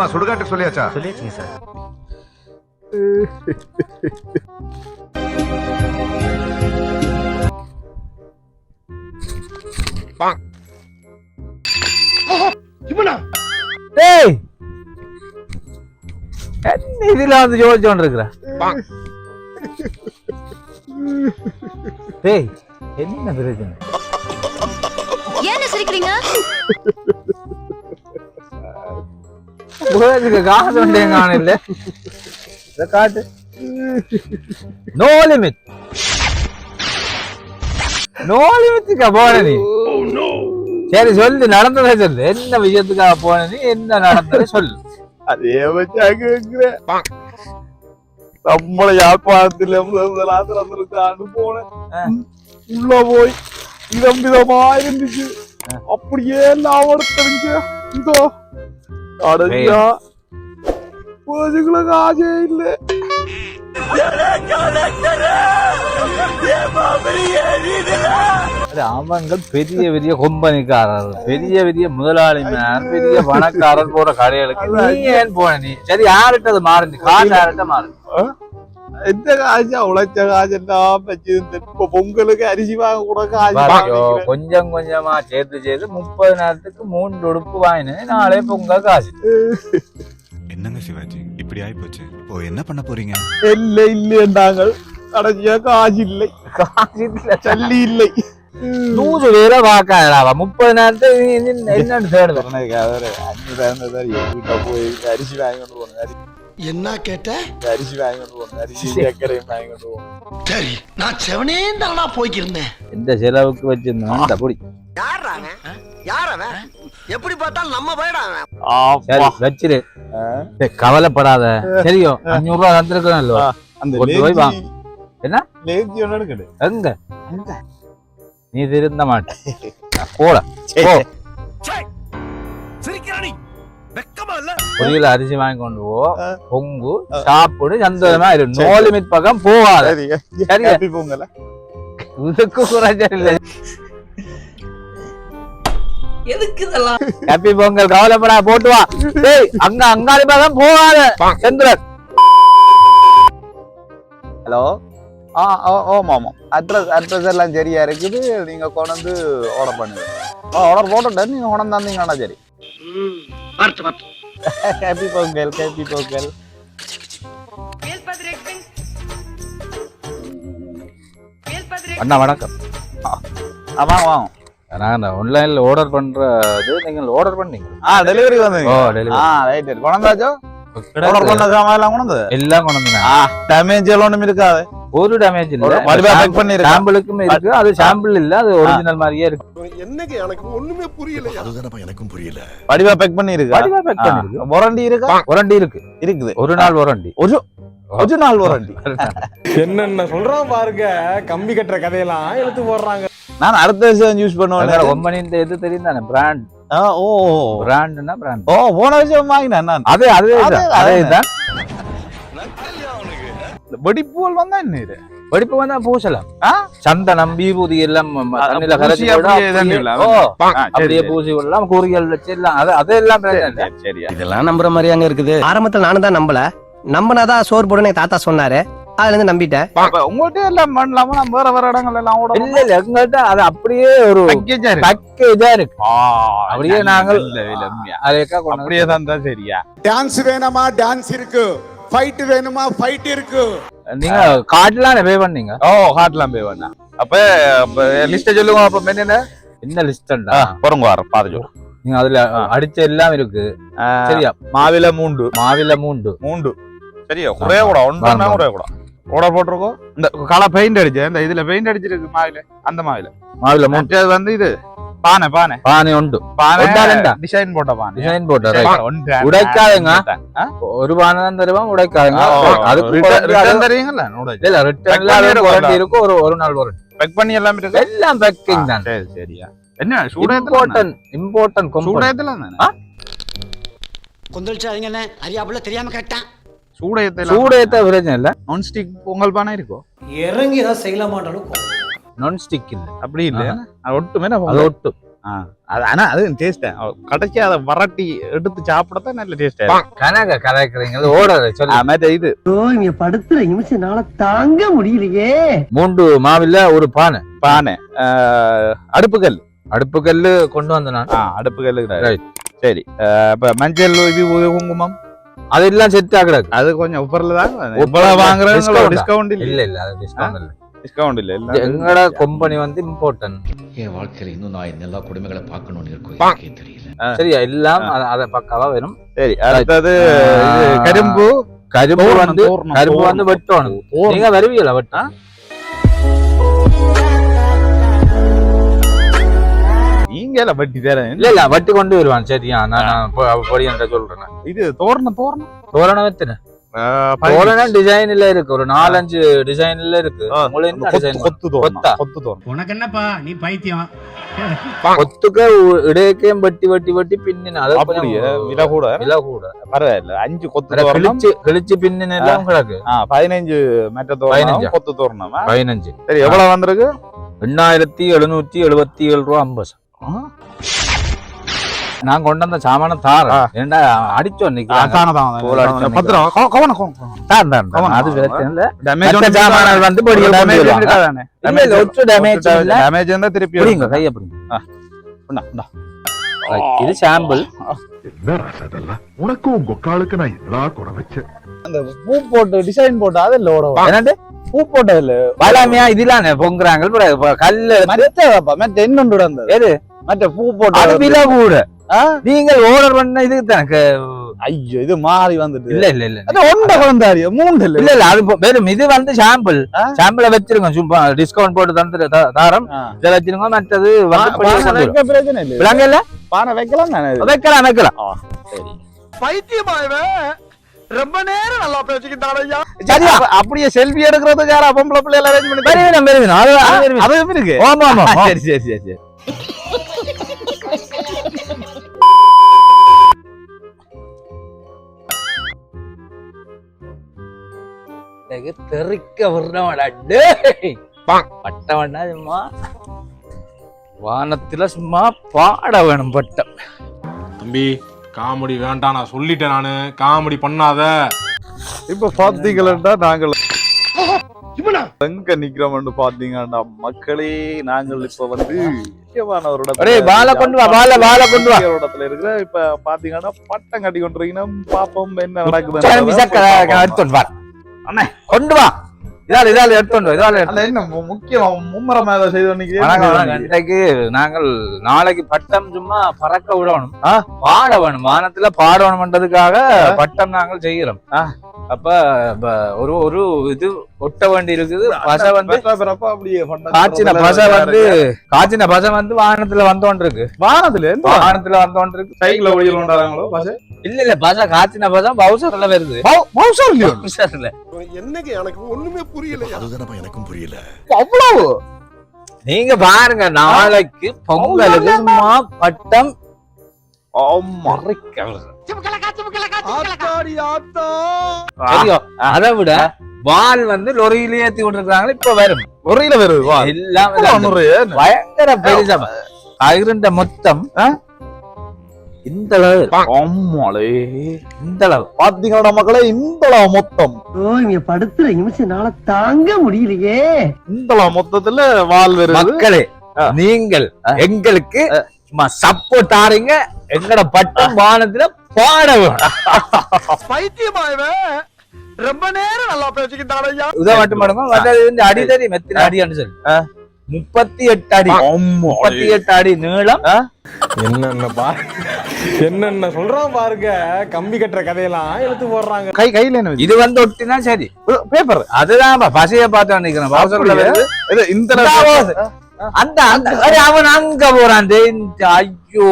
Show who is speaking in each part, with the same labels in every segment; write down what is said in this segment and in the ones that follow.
Speaker 1: என்னப்பா சுடுகாட்டு சொல்லியாச்சா?
Speaker 2: சொல்லியாச்சுங்க சார்.
Speaker 3: டேய் என்ன இதுல வந்து ஜோதிச்சோன்னு இருக்கிற? டேய் என்ன பிரச்சனை?
Speaker 4: ஏன் சிரிக்கிறீங்க?
Speaker 3: காசு ஒன்றே காணும் இல்ல காட்டு. நோ லிமிட் நோ லிமிட்டுக்கா போன நீ? சரி சொல்லு, நடந்ததை சொல்லு. என்ன விஷயத்துக்காக போன நீ? என்ன நடந்ததை சொல்லு.
Speaker 5: அதே வச்சா கேக்குறேன். நம்மள யாழ்ப்பாணத்துல ஆண்டு போனேன். உள்ள போய் விதம் விதமா இருந்துச்சு. அப்படியே எல்லாம் எடுத்துருங்க. இதோ அடைஞ்சா போதுக்குள்ள காசே இல்லை.
Speaker 3: அவங்க பெரிய பெரிய கொம்பனிக்காரர், பெரிய பெரிய முதலாளிமார், பெரிய பணக்காரர் போற கடைகளுக்கு நீ ஏன் போன? நீ சரி யார்கிட்ட அது மாறுது? காசு யார்கிட்ட மாறுது?
Speaker 5: எந்த காசா உழைச்ச காசு எல்லாம் வச்சிருந்து இப்ப பொங்கலுக்கு அரிசி வாங்க கூட காசு
Speaker 3: கொஞ்சம் கொஞ்சமா சேர்த்து சேர்த்து 30 நேரத்துக்கு 3 உடுப்பு வாங்கினேன். நாளே பொங்கல் காசு.
Speaker 6: என்னங்க சிவாஜி இப்படி ஆயி போச்சு, இப்போ என்ன பண்ண போறீங்க?
Speaker 5: இல்லை இல்லையென்றாங்க. கடைசியா காசு இல்லை,
Speaker 3: காசு இல்ல,
Speaker 5: சல்லி இல்லை.
Speaker 3: 100 பேரை வாக்காடா 30 நேரத்துக்கு என்னன்னு தேடுவேன்.
Speaker 5: வீட்டை போய் அரிசி வாங்கிட்டு போனேன்.
Speaker 7: என்ன கேட்ட?
Speaker 5: அரிசி வாங்கிட்டு போனேன். அரிசி சக்கரையும் வாங்கிட்டு போனேன்.
Speaker 7: சரி, நான் செவனே தானா போய்க்கிருந்தேன்.
Speaker 3: எந்த செலவுக்கு வச்சிருந்தோம் அப்படி
Speaker 7: யாராங்க? யாரவன்? எப்படி பார்த்தாலும் நம்ம போயிடாங்க.
Speaker 3: சரி வச்சிரு, கவலைப்படாத. சரியோ 500 ரூபாய் தந்திருக்கோம். என்ன
Speaker 5: லேஜி ஒன்னு எடுக்கடு.
Speaker 3: எங்க நீ திருந்த மாட்ட போட. பொரியல அரிசி வாங்கி கொண்டு போ, பொங்கு சாப்பிடு, சந்தோஷமா இரு. நோ லிமிட் பக்கம் போகாத. சரியா?
Speaker 5: பொங்கல
Speaker 3: இதுக்கு குறைச்சல் இல்லை.
Speaker 7: எதுக்கு இதெல்லாம்?
Speaker 3: ஹாப்பி பொங்கல், கவலைப்படா, போட்டு வா. டேய் அங்க அங்காளி பக்கம் போகாத சந்திரன்.
Speaker 5: ஹலோ. ஆமா அட்ரஸ் எல்லாம் சரியா இருக்குது. நீங்க கொண்டு ஆர்டர் பண்ணுங்க. ஆர்டர் போட்டுட்டேன். நீங்க கொண்டு தந்தீங்கன்னா சரி. Happy Pongal, happy Pongal.
Speaker 3: அண்ணா வணக்கம்.
Speaker 5: ஆமா வாங்க.
Speaker 3: நான் ஆன்லைன்ல ஆர்டர் பண்றது நீங்க ஆர்டர் பண்ணீங்க?
Speaker 5: டெலிவரி வந்து.
Speaker 3: ஓ டெலிவரி.
Speaker 5: ரைட். கொண்டாச்சோ? ஆர்டர் பண்ண சாமான் எல்லாம் கொண்டு
Speaker 3: எல்லாம் கொண்டு.
Speaker 5: டேமேஜ் எல்லாம் ஒண்ணும் இருக்காது. ஒரு
Speaker 3: டேமேஜ் இல்ல.
Speaker 5: பேக் பண்ணிருக்கு.
Speaker 3: சாம்பிளுக்கும் இருக்கு. அது சாம்பிள் இல்ல, அது ஒரிஜினல் மாதிரியே இருக்கு.
Speaker 7: என்னங்க எனக்கு ஒண்ணுமே புரியல.
Speaker 6: அதுதானப்பா எனக்கும் புரியல.
Speaker 5: வடிவா பேக் பண்ணிருக்கு.
Speaker 3: வடிவா பேக் பண்ணிருக்கு.
Speaker 5: வாரண்டி இருக்கா?
Speaker 3: வாரண்டி இருக்கு.
Speaker 5: இருக்குது.
Speaker 3: ஒரு நாள் வாரண்டி.
Speaker 5: ஒரு நாள் வாரண்டி.
Speaker 8: என்னென்ன சொல்றான் பாருங்க. கம்பி கட்டுற கதையெல்லாம் எடுத்து போடுறாங்க.
Speaker 5: நான் அடுத்த வருஷம் யூஸ் பண்ணுவேன்.
Speaker 3: கம்பெனி இந்த இது தெரியும் தானே, பிராண்ட்.
Speaker 5: ஓ
Speaker 3: பிராண்ட்னா பிராண்ட்.
Speaker 5: ஓ போன வருஷம் வாங்கினேன் நான்.
Speaker 3: அதேதான்.
Speaker 5: வெடிப்பூல் வந்தா என்ன?
Speaker 3: வெடிப்பு வந்தா பூசலாம். சந்தனம், விபூதி எல்லாம் தண்ணில கரைச்சி அப்படியே பூசி விடலாம். கூறிகள் வச்சு எல்லாம் அதெல்லாம்
Speaker 5: சரியா?
Speaker 2: இதெல்லாம் நம்புற மாதிரி அங்க இருக்குது. ஆரம்பத்துல நானும் தான் நம்பல. நம்பினாதான் சோறு போடுன்னு தாத்தா சொன்னாரு. அதுல இருந்து நம்பிட்டேன்.
Speaker 5: உங்கள்கிட்ட எல்லாம் பண்ணலாமா? நம்ம வேற இடங்கள் எல்லாம்
Speaker 3: இல்ல எங்கள்கிட்ட அது அப்படியே ஒரு பேக்கேஜா இருக்கு. அப்படியே நாங்கள்
Speaker 5: அப்படியே தந்தா சரியா?
Speaker 8: டான்ஸ் வேணுமா? டான்ஸ் இருக்கு. ஃபைட் வேணுமா? ஃபைட் இருக்கு.
Speaker 3: நீங்க கார்ட்லாம் பே பண்ணீங்க?
Speaker 5: கார்ட்லாம் பே பண்ணா. அப்ப லிஸ்ட் சொல்லுங்க. அப்ப
Speaker 3: என்ன லிஸ்டா?
Speaker 5: பொறுங்க வர பாத்து சொல்லு.
Speaker 3: நீங்க அதுல அடிச்ச எல்லாம் இருக்கு. சரியா?
Speaker 5: மாவில மூண்டு. சரியா? ஒரே கூட ஒன்றா ஒரே கூட ஆர்டர் போட்டிருக்கோம். இந்த கலர் பெயிண்ட் அடிச்சு இந்த இதுல பெயிண்ட் அடிச்சிருக்கு மாவில. அந்த மாவில மூண்டு வந்து இது பானை உண்டு. டிசைன் போட்ட பானை.
Speaker 3: டிசைன் போட்ட உடைக்காதுங்க. ஒரு பானை தான் தருவாங்க, உடைக்காதுங்க.
Speaker 5: ரிட்டர்ன் தருவீங்கல்ல?
Speaker 3: இல்ல ரிட்டர்ன்ல வாரண்டி இருக்கு. ஒரு நாள் வாரண்டி.
Speaker 5: பேக் பண்ணி எல்லாம் இருக்கு.
Speaker 3: எல்லாம் பேக்கிங் தான்.
Speaker 5: சரி சரியா? என்ன
Speaker 3: இம்பார்ட்டன்ட்
Speaker 5: சூடேத்துல
Speaker 7: கொந்தளிச்சாதீங்க அண்ணே. அறியாப்புல தெரியாம கேட்டான்.
Speaker 3: சூடேத்த பிரச்சனை இல்ல.
Speaker 5: நான் ஸ்டிக் பொங்கல் பானை இருக்கும்.
Speaker 7: இறங்கி ஏதாவது செய்யலாமான்றாலும்
Speaker 3: நான் ஸ்டிக் இல்ல.
Speaker 5: அப்படி இல்ல. ஒட்டுமே
Speaker 3: அது ஒட்டும்.
Speaker 5: அது ஆனா அது டேஸ்ட் கடைசி அதை வரட்டி எடுத்து சாப்பிடத்தான் நல்ல டேஸ்ட்
Speaker 3: கனக கலக்குறீங்க ஓடுறது சொல்லி
Speaker 5: இது
Speaker 2: இங்க படுத்துற நிமிஷம்னால தாங்க முடியலையே.
Speaker 3: 3 மாவில்ல ஒரு பானை
Speaker 5: அடுப்புக்கல்
Speaker 3: அடுப்புக்கல்லு கொண்டு வந்த நான்
Speaker 5: அடுப்புக்கல்
Speaker 3: Right.
Speaker 5: சரி இப்ப மஞ்சள் குங்குமம்
Speaker 3: அதெல்லாம் செட் ஆகுறது
Speaker 5: அது கொஞ்சம் உப்பர்ல தான்
Speaker 3: உப்பர்ல
Speaker 5: வாங்குறது டிஸ்கவுண்ட்
Speaker 3: இல்ல அது டிஸ்கவுண்ட் இல்ல
Speaker 5: டிஸ்கவுண்ட் இல்ல
Speaker 3: எங்கட கம்பெனி வந்து இம்பார்ட்டன்ட்.
Speaker 1: என் வாழ்க்கையில இன்னும் நான் இந்த எல்லா குடும்பங்களை பார்க்கணும்னு இருக்கும் எனக்கே தெரியல.
Speaker 3: சரியா எல்லாம் அத பக்காவா வரும்.
Speaker 5: சரி அடுத்தது கரும்பு
Speaker 3: வந்து வெட்டணும். நீங்க வருவீங்களா வெட்டா?
Speaker 5: நீங்க எல்லாம் வட்டி தரேன்
Speaker 3: இல்ல வட்டி கொண்டு வருவான். சரியா நான் பொடி என்ற சொல்றேன்.
Speaker 5: இது தோரணம்
Speaker 3: தோரணம் எத்தனை தோரணம் டிசைன்ல இருக்கு, ஒரு 4-5 டிசைன்ல இருக்கு.
Speaker 5: கொத்து தோரணம்.
Speaker 1: உனக்கு என்னப்பா நீ பைத்தியம்?
Speaker 3: கொத்துக்கு இடையக்கையும் வெட்டி பின்னின அது
Speaker 5: அப்படியே விலை கூட பரவாயில்ல. 5 கொத்து தோரணம்
Speaker 3: கிழிச்சு பின்னின எல்லாம் கிடக்கு.
Speaker 5: 15 மற்ற தோரணம் கொத்து தோரணம்
Speaker 3: 15.
Speaker 5: சரி எவ்வளவு வந்திருக்கு?
Speaker 3: 8777 ரூபா 50. நான் கொண்டு வந்த சாமான தாரேன். ஏண்டா அடிச்சோம் அது பிரச்சனை இல்ல. சாமான்கள் வந்து
Speaker 5: திருப்பி
Speaker 3: கைய இது சாம்பிள்.
Speaker 9: உனக்கும் உங்க காலுக்கு நான் எல்லா கூட வச்சேன்.
Speaker 5: அந்த பூ போட்டு டிசைன் போட்டு அது இல்ல
Speaker 3: என்னண்டு
Speaker 5: பூ போட்டது இல்ல
Speaker 3: வளமையா இதெல்லாம் பொங்குறாங்க கல்லு
Speaker 5: மற்ற பூ போட்டு
Speaker 3: அது விலை கூட. நீங்கள் ஆர்டர் பண்ண இதுக்கு தானே.
Speaker 5: ஐயோ இது மாறி வந்துட்டு
Speaker 3: இல்ல
Speaker 5: ஒன்றை குழந்தாரிய 3
Speaker 3: இல்ல அது வெறும் இது வந்து சாம்பிள வச்சிருங்க. சும்மா டிஸ்கவுண்ட் போட்டு தந்துட்டு தாரம் இதை வச்சிருங்க. மற்றது
Speaker 5: பிரச்சனை இல்ல
Speaker 3: விளங்கல
Speaker 5: பானை வைக்கலாம்
Speaker 3: வைக்கலாம்.
Speaker 5: சரி
Speaker 7: பைத்தியமாயவே ரொம்ப நேரம் நல்லா பேசிக்கிட்டாரையா.
Speaker 5: சரியா அப்படியே செல்ஃபி எடுக்கிறதுக்கு யாரா பொம்பளை பிள்ளைல அரேஞ்ச் பண்ணி அதுவும் இருக்கு.
Speaker 3: ஆமா
Speaker 5: சரி
Speaker 3: தெறிக்க விடுறவடா பட்டவனா சும்மா வானத்துல சும்மா பாட வேணும் பட்டம்.
Speaker 8: தம்பி காமெடி வேண்டாம், நான் சொல்லிட்டேன். நானு காமெடி பண்ணாத.
Speaker 5: இப்ப பாத்தீங்களா நாங்கள் எங்க நிக்கிறோம்னு பாத்தீங்கன்னா மக்களே, நாங்கள் இப்ப வந்து இடத்துல இருக்கிற இப்ப பாத்தீங்கன்னா பட்டம் கட்டி கொண்டிருக்கீங்கன்னா பாப்போம் என்ன நடக்குது.
Speaker 3: கொண்டு வா இதால எடுத்து
Speaker 5: என்ன முக்கியம் மும்முரமா செய்து
Speaker 3: இன்றைக்கு நாங்கள் நாளைக்கு பட்டம் சும்மா பறக்க விடணும், பாட வேணும், வானத்துல பாடணும்ன்றதுக்காக பட்டம் நாங்கள் செய்கிறோம். அப்ப ஒரு இது ஒட்ட வேண்டி இருக்குது. பசை வந்து காய்ச்சின பசை வந்து வானத்துல வந்தோன்றிருக்கு. வானத்துல வந்தோன்றிருக்கு.
Speaker 5: சைக்கிள் ஓடி கொண்டாடுறாங்களோ பசை?
Speaker 3: இல்ல பசை காய்ச்சின பசை பவுசர்ல வருது. பவுசர்ல
Speaker 9: என்னங்க எனக்கு ஒண்ணுமே புரியல. அதுதான் எனக்கும் புரியல.
Speaker 5: அவ்வளவு
Speaker 3: நீங்க பாருங்க, நாளைக்கு பொங்கலுக்கு சும்மா பட்டம் அதை விட வால் வந்து லொரியில ஏத்தி கொண்டிருக்காங்க. இப்ப வரும்
Speaker 5: லொரியில வருது
Speaker 3: எல்லாம் பயங்கர பெருசா இருந்த மொத்தம் இந்த அளவு
Speaker 5: பாத்தீங்களா மக்களே, இந்த மொத்தம்
Speaker 2: இங்க படுத்துற நிமிஷம்னால தாங்க முடியலையே.
Speaker 5: இந்த மொத்தத்துல வால் வருது.
Speaker 3: மக்களே, நீங்கள் எங்களுக்கு சப்போர்ட் ஆறீங்க. எங்கட பட்டம் வானத்துல பாடவும்
Speaker 7: பைத்தியமாயவே ரொம்ப நேரம் நல்லா பேசிக்கிட்டாரையா.
Speaker 3: இதை மட்டும் பண்ணுங்க. அடி தெரியும் எத்தனை அடின்னு சொல்லி 38 அடி. 38 அடி நீளம்.
Speaker 8: என்னென்ன சொல்றான் பாருங்க. கம்பி கட்டுற கதையெல்லாம் எடுத்து போடுறாங்க.
Speaker 5: கையில
Speaker 3: இது வந்து ஒட்டினா சரி
Speaker 5: பேப்பர்.
Speaker 3: அதுதான் பசைய பார்த்து நினைக்கிறேன்.
Speaker 5: இந்த
Speaker 3: அந்த அவன் அங்க போறான். ஐயோ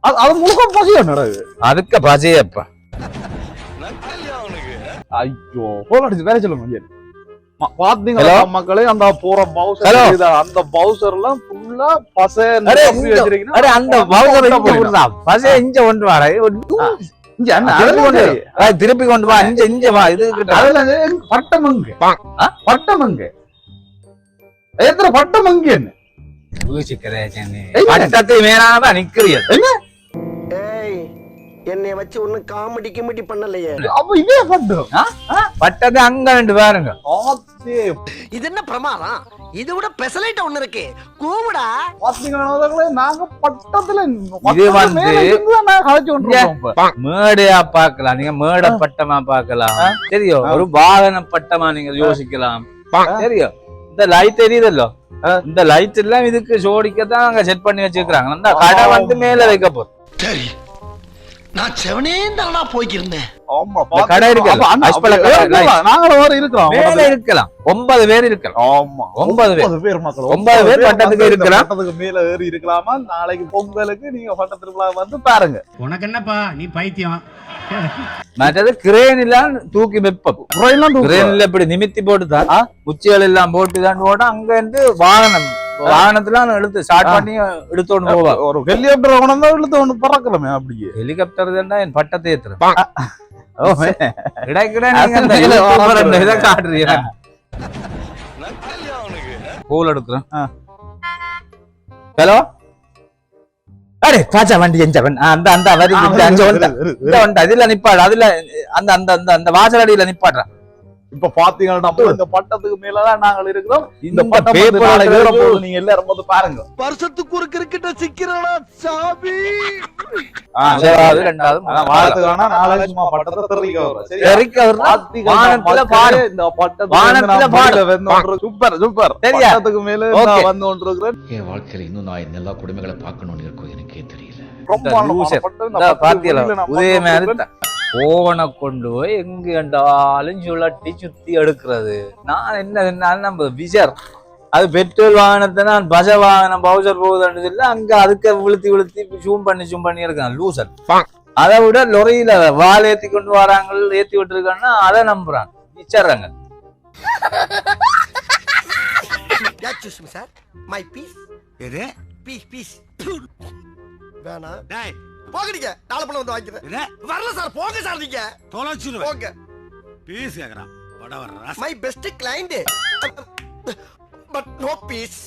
Speaker 5: அது முழுக்க பசையா நடக்குது.
Speaker 3: அதுக்கு பசையப்பா.
Speaker 5: ஐயோ போராடிச்சு வேற சொல்லுங்க. பாத்தீங்களா மக்களே, அந்த போற பவுசர், அந்த பவுசர்ல ஃபுல்லா பசை வச்சிருக்கீங்க.
Speaker 3: அந்த பவுசர் பசை இஞ்ச கொண்டு வர திருப்பி கொண்டு வா. இஞ்ச வா. இது
Speaker 5: பட்டம் பட்டம் எத்தனை பட்டம் அங்க என்ன
Speaker 3: பட்டத்து மேலானதா நிக்கிறீர்கள்
Speaker 7: ஏய் என்னை வச்சு ஒன்னும் காமெடி கிமெடி பண்ணலையே.
Speaker 5: அப்ப இதே பட்டம்
Speaker 3: பட்டத்தை அங்க ரெண்டு பாருங்க.
Speaker 7: இது என்ன பிரமாதம்? இது விட பெசலைட் ஒண்ணு இருக்கு. கூவுடா.
Speaker 5: பாத்தீங்கன்னா நாங்க பட்டத்துல
Speaker 3: இது மேடையா பாக்கலாம், நீங்க மேடை பட்டமா பாக்கலாம், தெரியும். ஒரு வாகன பட்டமா நீங்க யோசிக்கலாம், தெரியும். இந்த லைட் தெரியுதല്ലോ, இந்த லைட் எல்லாம் இதுக்கு ஜோடிக்கத்தான் அங்க செட் பண்ணி வச்சிருக்காங்க. அந்த கடை வந்து மேல வைக்க போகுது.
Speaker 7: சரி, நான் செவனே தானா போய்க்கிருந்தேன்.
Speaker 3: கடை இருக்கு,
Speaker 5: இருக்கிறோம்
Speaker 3: மேல இருக்கலாம். 9 பேர் இருக்கலாம்.
Speaker 5: ஆமா
Speaker 3: 9
Speaker 5: பேர் மக்கள்
Speaker 3: 9 பேர் பட்டத்துக்கு இருக்கலாம்.
Speaker 5: பட்டத்துக்கு மேல ஏறி இருக்கலாமா? நாளைக்கு பொங்கலுக்கு நீங்க பட்ட திருவிழா வந்து பாருங்க.
Speaker 10: உனக்கு என்னப்பா, நீ பைத்தியம்.
Speaker 3: மற்றது கிரேன் எல்லாம் தூக்கி வைப்போம். கிரேன்ல இப்படி நிமித்தி போட்டுதான் உச்சிகள் எல்லாம் போட்டுதான் போட்டா அங்க இருந்து வாகனத்துல எடுத்து ஸ்டார்ட் பண்ணி எடுத்தோன்னு போவா.
Speaker 5: ஒரு ஹெலிகாப்டர் கொண்டு இழுத்து ஒண்ணு பறக்கலாமே. அப்படியே
Speaker 3: ஹெலிகாப்டர் தான் என் பட்டத்தை ஏத்துறேன். கிடைக்கிற நீங்க அந்த ஹெலிகாப்டர் இதை காட்டுறீங்க. போல் எடுக்கிறேன். ஹலோ, அடே பாச்சா வண்டி எஞ்சவன் அந்த அந்த வருது அஞ்சு வண்டா இதுல நிப்பாடு. அதுல அந்த அந்த அந்த அந்த வாசல் அடியில நிப்பாடுறேன்.
Speaker 5: இப்ப பாத்தீங்கன்னா இந்த பட்டத்துக்கு மேலதான் நாங்கள் இருக்கிறோம். இந்த
Speaker 3: பேப்பர்
Speaker 5: நீங்க எல்லாரும் வந்து பாருங்க.
Speaker 7: வருஷத்துக்கு ஒரு கிரிக்கெட்ட சிக்கிறானா சாமி.
Speaker 3: ரெண்டாவது
Speaker 5: வாழ்த்துக்கான நாளைக்கு சும்மா பட்டத்தை சூப்பர் சூப்பர். பட்டத்துக்கு மேல வந்து கொண்டிருக்கிறேன்.
Speaker 1: என் வாழ்க்கையில இன்னும் நான் இந்த எல்லா குடும்பங்களை பார்க்கணும்னு இருக்கும் எனக்கே தெரியல.
Speaker 3: உதய மாதிரி ஓவனை கொண்டு போய் எங்க கண்டாலும் சுழட்டி சுத்தி எடுக்கிறது. நான் என்ன நம்ம விஜர் அது பெட்ரோல் வாகனத்தை நான் பஜ வாகனம் பவுசர் போகுதுன்னு இல்லை, அங்க அதுக்கு விழுத்தி ஜூம் பண்ணி இருக்கான் லூசர். அதை விட லொரியில வால் ஏத்தி கொண்டு வராங்க, ஏத்தி விட்டு இருக்காங்கன்னா அதை நம்புறாங்க, விச்சர்றாங்க.
Speaker 7: மை பீஸ் பீஸ் பீஸ் வேணா போகடிங்க. நாளை பண்ண வந்து வாங்கிக்கிறேன். வரல சார், போங்க சார். நீங்க தொலைச்சிருவேன். போங்க. பீஸ் கேக்குறான். My best client but no piece.